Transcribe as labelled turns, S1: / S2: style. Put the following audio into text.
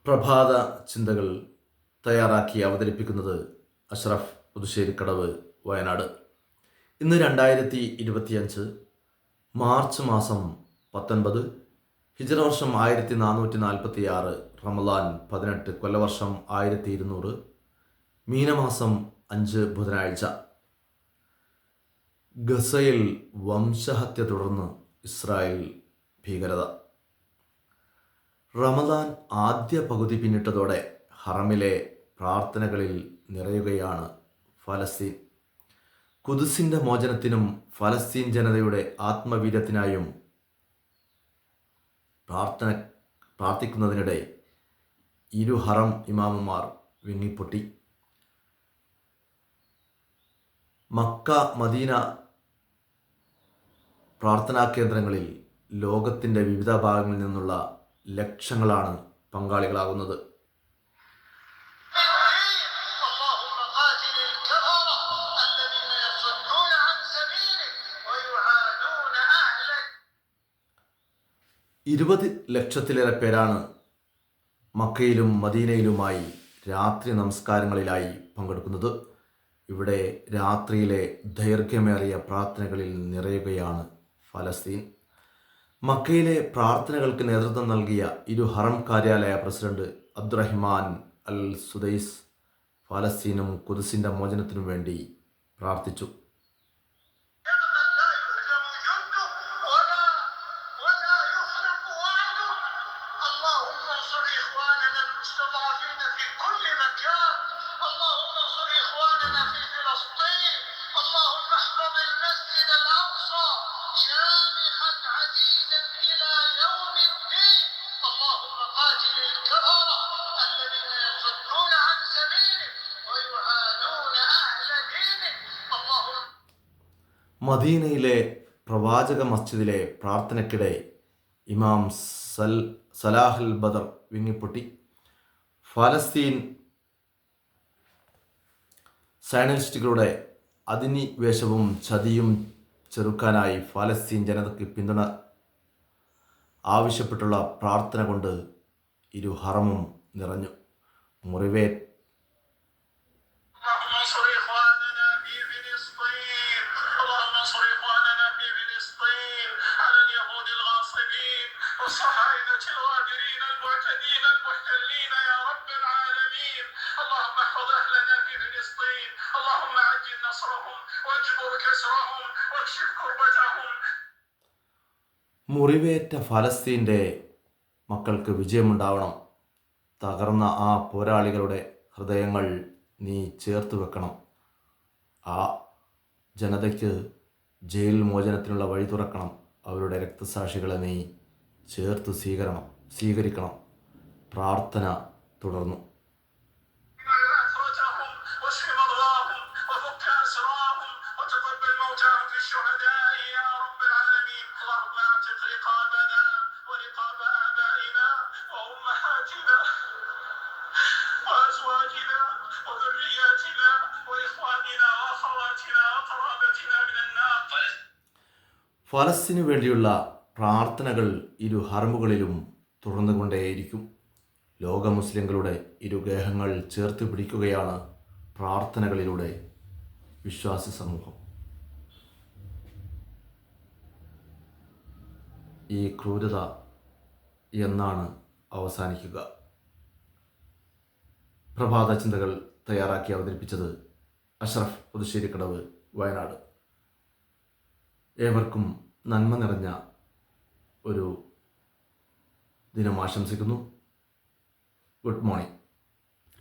S1: പ്രഭാത ചിന്തകൾ തയ്യാറാക്കി അവതരിപ്പിക്കുന്നത് അഷ്റഫ് പുതുശ്ശേരിക്കടവ്, വയനാട്. ഇന്ന് 2025 മാർച്ച് മാസം 19, ഹിജ്റ വർഷം 1446, റമദാൻ 18, കൊല്ലവർഷം 1200, മീനമാസം 5, ബുധനാഴ്ച. ഗസയിൽ വംശഹത്യ തുടർന്ന് ഇസ്രായേൽ ഭീകരത. റമദാൻ ആദ്യ പകുതി പിന്നിട്ടതോടെ ഹറമിലെ പ്രാർത്ഥനകളിൽ നിറയുകയാണ് ഫലസ്തീൻ. ഖുദ്സിൻ്റെ മോചനത്തിനും ഫലസ്തീൻ ജനതയുടെ ആത്മവീര്യത്തിനായും പ്രാർത്ഥിക്കുന്നതിനിടെ ഇരു ഹറം ഇമാമുമാർ വിങ്ങിപ്പൊട്ടി. മക്ക, മദീന പ്രാർത്ഥനാ കേന്ദ്രങ്ങളിൽ ലോകത്തിൻ്റെ വിവിധ ഭാഗങ്ങളിൽ നിന്നുള്ള ലക്ഷങ്ങളാണ് പങ്കാളികളാകുന്നത്. ഇരുപത് ലക്ഷത്തിലേറെ പേരാണ് മക്കയിലും മദീനയിലുമായി രാത്രി നമസ്കാരങ്ങളിലായി പങ്കെടുക്കുന്നത്. ഇവിടെ രാത്രിയിലെ ദൈർഘ്യമേറിയ പ്രാർത്ഥനകളിൽ നിറയുകയാണ് ഫലസ്തീൻ. മക്കയിലെ പ്രാർത്ഥനകൾക്ക് നേതൃത്വം നൽകിയ ഇരു ഹറം കാര്യാലയ പ്രസിഡന്റ് അബ്ദുറഹിമാൻ അൽ സുദൈസ് ഫലസ്തീനും ഖുദ്സിൻ്റെ മോചനത്തിനു വേണ്ടി പ്രാർത്ഥിച്ചു. മദീനയിലെ പ്രവാചക മസ്ജിദിലെ പ്രാർത്ഥനയ്ക്കിടെ ഇമാം സലാഹുൽ ബദർ വിങ്ങിപ്പൊട്ടി. ഫലസ്തീൻ സയനിസ്റ്റുകളുടെ അധിനിവേശവും ചതിയും ചെറുക്കാനായി ഫലസ്തീൻ ജനതയ്ക്ക് പിന്തുണ ആവശ്യപ്പെട്ടുള്ള പ്രാർത്ഥന കൊണ്ട് ഇരു ഹറമും നിറഞ്ഞു. മുറിവേറ്റ ഫലസ്തീൻ്റെ മക്കൾക്ക് വിജയമുണ്ടാവണം. തകർന്ന ആ പോരാളികളുടെ ഹൃദയങ്ങൾ നീ ചേർത്ത് വെക്കണം. ആ ജനതയ്ക്ക് ജയിൽ മോചനത്തിനുള്ള വഴി തുറക്കണം. അവരുടെ രക്തസാക്ഷികളെ നീ ചേർത്ത് സ്വീകരിക്കണം. പ്രാർത്ഥന തുടർന്നു. ഫലസ്തീനു വേണ്ടിയുള്ള പ്രാർത്ഥനകൾ ഇരു ഹറമുകളിലും തുടർന്നുകൊണ്ടേയിരിക്കും. ലോക മുസ്ലിങ്ങളുടെ ഇരുഗേഹങ്ങൾ ചേർത്ത് പിടിക്കുകയാണ് പ്രാർത്ഥനകളിലൂടെ വിശ്വാസി സമൂഹം. ഈ ക്രൂരത എന്നാണ് അവസാനിക്കുക? പ്രഭാത ചിന്തകൾ തയ്യാറാക്കി അവതരിപ്പിച്ചത് അഷ്റഫ് പുതുശ്ശേരിക്കടവ്, വയനാട്. ഏവർക്കും നന്മ നിറഞ്ഞ ഒരു ദിനം ആശംസിക്കുന്നു. Good morning.